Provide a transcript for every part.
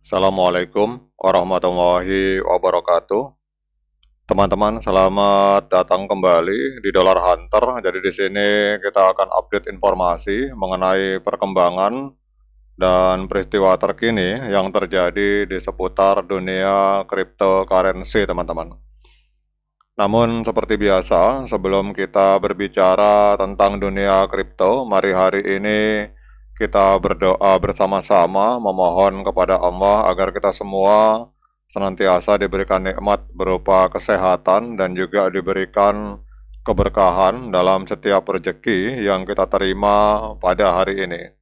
Assalamualaikum warahmatullahi wabarakatuh. Teman-teman, selamat datang kembali di Dollar Hunter. Jadi di sini kita akan update informasi mengenai perkembangan dan peristiwa terkini yang terjadi di seputar dunia cryptocurrency, teman-teman. Namun seperti biasa, sebelum kita berbicara tentang dunia kripto, mari hari ini kita berdoa bersama-sama memohon kepada Allah agar kita semua senantiasa diberikan nikmat berupa kesehatan dan juga diberikan keberkahan dalam setiap rezeki yang kita terima pada hari ini.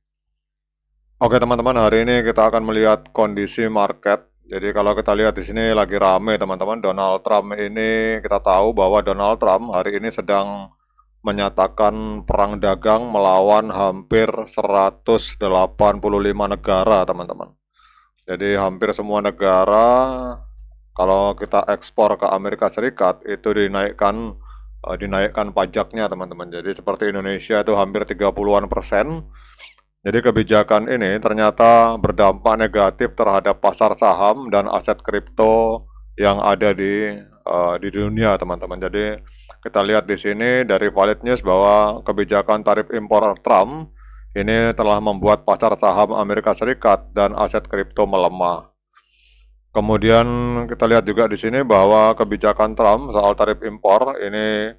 Oke teman-teman, hari ini kita akan melihat kondisi market. Jadi kalau kita lihat di sini lagi rame teman-teman, Donald Trump ini kita tahu bahwa Donald Trump hari ini sedang menyatakan perang dagang melawan hampir 185 negara teman-teman. Jadi hampir semua negara kalau kita ekspor ke Amerika Serikat itu dinaikkan pajaknya teman-teman. Jadi seperti Indonesia itu hampir 30-an%. Jadi kebijakan ini ternyata berdampak negatif terhadap pasar saham dan aset kripto yang ada di dunia, teman-teman. Jadi kita lihat di sini dari Valid News bahwa kebijakan tarif impor Trump ini telah membuat pasar saham Amerika Serikat dan aset kripto melemah. Kemudian kita lihat juga di sini bahwa kebijakan Trump soal tarif impor ini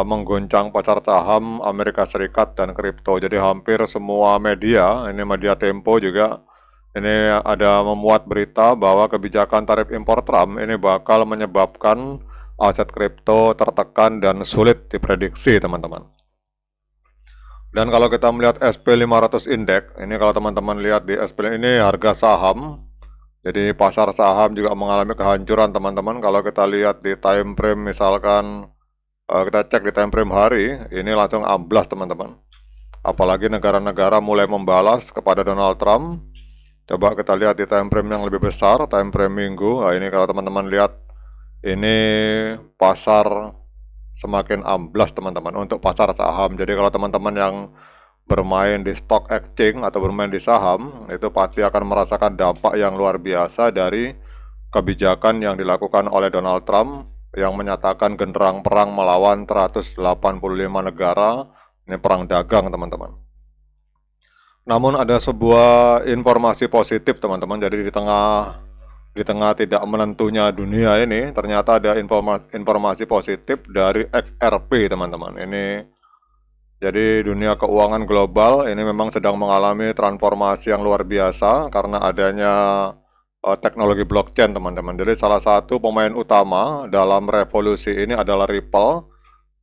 menggoncang pasar saham Amerika Serikat dan kripto. Jadi hampir semua media, ini media Tempo juga, ini ada memuat berita bahwa kebijakan tarif impor Trump ini bakal menyebabkan aset kripto tertekan dan sulit diprediksi, teman-teman. Dan kalau kita melihat SP500 Index, ini kalau teman-teman lihat di SP ini harga saham, jadi pasar saham juga mengalami kehancuran, teman-teman. Kalau kita lihat di time frame misalkan kita cek di time frame hari, ini langsung amblas teman-teman. Apalagi negara-negara mulai membalas kepada Donald Trump. Coba kita lihat di time frame yang lebih besar, time frame minggu. Nah, ini kalau teman-teman lihat, ini pasar semakin amblas teman-teman untuk pasar saham. Jadi kalau teman-teman yang bermain di stock exchange atau bermain di saham, itu pasti akan merasakan dampak yang luar biasa dari kebijakan yang dilakukan oleh Donald Trump yang menyatakan genderang perang melawan 185 negara, ini perang dagang teman-teman. Namun ada sebuah informasi positif teman-teman, jadi di tengah tidak menentunya dunia ini, ternyata ada informasi positif dari XRP teman-teman. Ini jadi dunia keuangan global ini memang sedang mengalami transformasi yang luar biasa karena adanya teknologi blockchain teman-teman. Jadi salah satu pemain utama dalam revolusi ini adalah Ripple,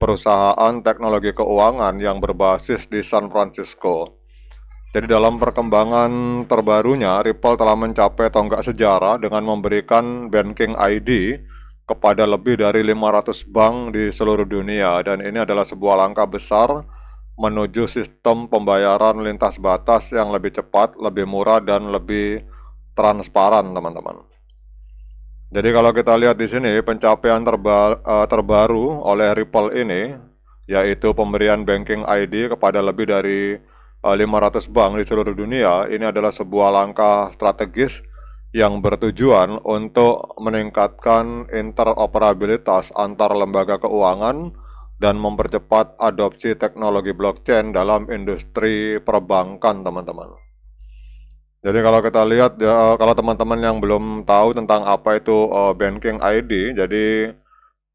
perusahaan teknologi keuangan yang berbasis di San Francisco. Jadi dalam perkembangan terbarunya, Ripple telah mencapai tonggak sejarah dengan memberikan banking ID kepada lebih dari 500 bank di seluruh dunia. Dan ini adalah sebuah langkah besar menuju sistem pembayaran lintas batas yang lebih cepat, lebih murah, dan lebih transparan, teman-teman. Jadi kalau kita lihat di sini pencapaian terbaru oleh Ripple ini yaitu pemberian banking ID kepada lebih dari 500 bank di seluruh dunia. Ini adalah sebuah langkah strategis yang bertujuan untuk meningkatkan interoperabilitas antar lembaga keuangan dan mempercepat adopsi teknologi blockchain dalam industri perbankan, teman-teman. Jadi kalau kita lihat, kalau teman-teman yang belum tahu tentang apa itu banking ID, jadi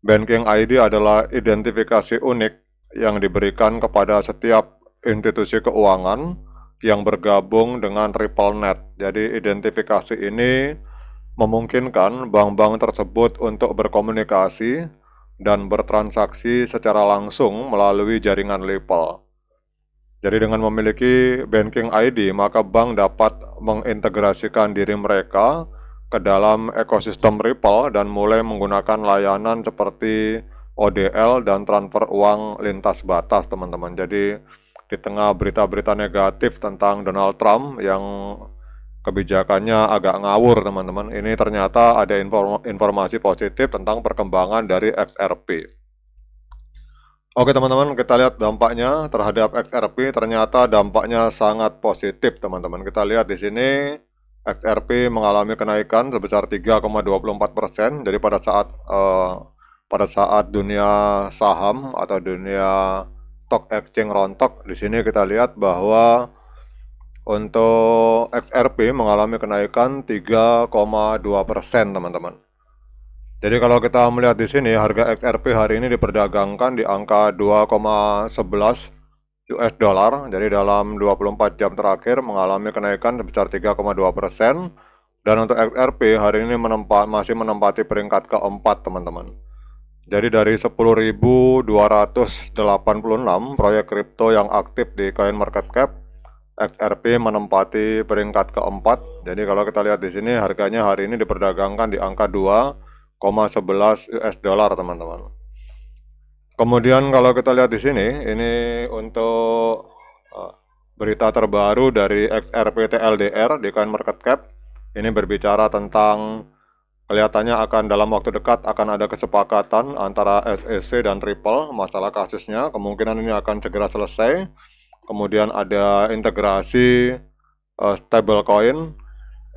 banking ID adalah identifikasi unik yang diberikan kepada setiap institusi keuangan yang bergabung dengan RippleNet. Jadi identifikasi ini memungkinkan bank-bank tersebut untuk berkomunikasi dan bertransaksi secara langsung melalui jaringan Ripple. Jadi dengan memiliki banking ID, maka bank dapat mengintegrasikan diri mereka ke dalam ekosistem Ripple dan mulai menggunakan layanan seperti ODL dan transfer uang lintas batas, teman-teman. Jadi di tengah berita-berita negatif tentang Donald Trump yang kebijakannya agak ngawur, teman-teman, ini ternyata ada informasi positif tentang perkembangan dari XRP. Oke teman-teman, kita lihat dampaknya terhadap XRP, ternyata dampaknya sangat positif teman-teman. Kita lihat di sini XRP mengalami kenaikan sebesar 3,24%. Jadi pada saat dunia saham atau dunia stock exchange rontok, di sini kita lihat bahwa untuk XRP mengalami kenaikan 3,2%, teman-teman. Jadi kalau kita melihat di sini, harga XRP hari ini diperdagangkan di angka 2,11 US dollar. Jadi dalam 24 jam terakhir mengalami kenaikan sebesar 3,2%. Dan untuk XRP hari ini masih menempati peringkat keempat, teman-teman. Jadi dari 10.286 proyek kripto yang aktif di CoinMarketCap, XRP menempati peringkat keempat. Jadi kalau kita lihat di sini, harganya hari ini diperdagangkan di angka 2,11 US dollar, teman-teman. Kemudian kalau kita lihat di sini, ini untuk berita terbaru dari XRP TLDR di CoinMarketCap. Ini berbicara tentang kelihatannya dalam waktu dekat akan ada kesepakatan antara SEC dan Ripple masalah kasusnya. Kemungkinan ini akan segera selesai. Kemudian ada integrasi stablecoin.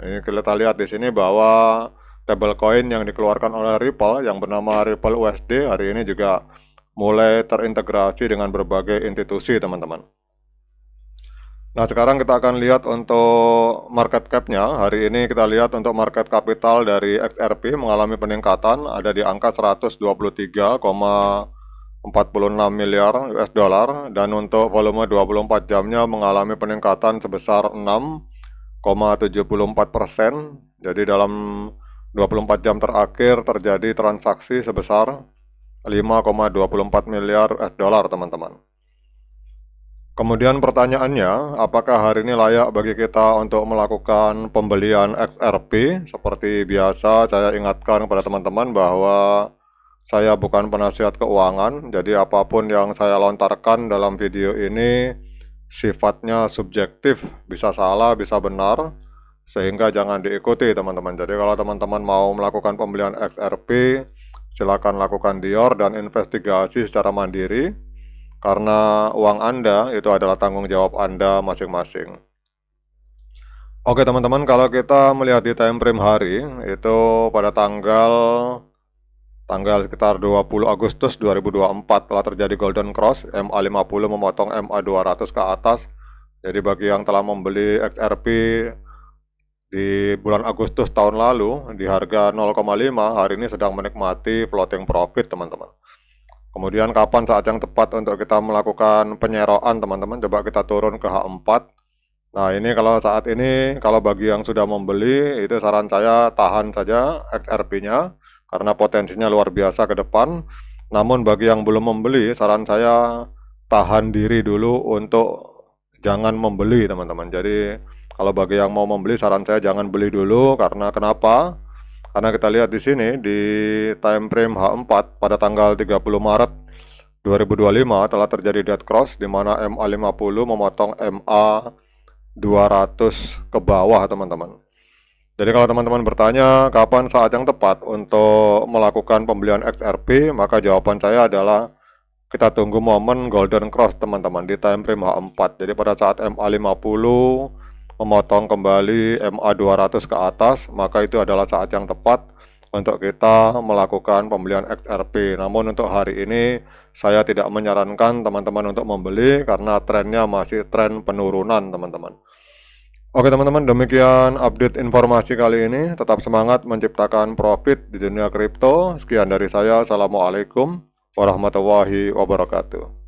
Ini kita lihat di sini bahwa stablecoin yang dikeluarkan oleh Ripple yang bernama Ripple USD hari ini juga mulai terintegrasi dengan berbagai institusi, teman-teman. Nah, sekarang kita akan lihat untuk market cap-nya. Hari ini kita lihat untuk market capital dari XRP mengalami peningkatan, ada di angka 123,46 miliar US dollar, dan untuk volume 24 jamnya mengalami peningkatan sebesar 6,74%. Jadi dalam 24 jam terakhir terjadi transaksi sebesar 5,24 miliar US dollar, teman-teman. Kemudian pertanyaannya, apakah hari ini layak bagi kita untuk melakukan pembelian XRP? Seperti biasa, saya ingatkan kepada teman-teman bahwa saya bukan penasihat keuangan, jadi apapun yang saya lontarkan dalam video ini sifatnya subjektif, bisa salah, bisa benar, sehingga jangan diikuti, teman-teman. Jadi kalau teman-teman mau melakukan pembelian XRP, silakan lakukan dior dan investigasi secara mandiri, karena uang Anda itu adalah tanggung jawab Anda masing-masing. Oke, teman-teman, kalau kita melihat di time frame hari, itu pada tanggal sekitar 20 Agustus 2024 telah terjadi golden cross, MA50 memotong MA200 ke atas. Jadi bagi yang telah membeli XRP di bulan Agustus tahun lalu di harga 0,5, hari ini sedang menikmati floating profit, teman-teman. Kemudian kapan saat yang tepat untuk kita melakukan penyeroan, teman-teman? Coba kita turun ke H4. Nah, ini kalau saat ini, kalau bagi yang sudah membeli, itu saran saya tahan saja XRP-nya karena potensinya luar biasa ke depan. Namun bagi yang belum membeli, saran saya tahan diri dulu untuk jangan membeli, teman-teman. Jadi kalau bagi yang mau membeli, saran saya jangan beli dulu. Karena kenapa? Karena kita lihat di sini di time frame H4 pada tanggal 30 Maret 2025 telah terjadi dead cross di mana MA50 memotong MA200 ke bawah, teman-teman. Jadi kalau teman-teman bertanya kapan saat yang tepat untuk melakukan pembelian XRP, maka jawaban saya adalah kita tunggu momen golden cross, teman-teman, di time frame H4. Jadi pada saat MA50 memotong kembali MA200 ke atas, maka itu adalah saat yang tepat untuk kita melakukan pembelian XRP. Namun untuk hari ini saya tidak menyarankan teman-teman untuk membeli karena trennya masih tren penurunan, teman-teman. Oke, teman-teman, demikian update informasi kali ini. Tetap semangat menciptakan profit di dunia kripto. Sekian dari saya. Assalamualaikum warahmatullahi wabarakatuh.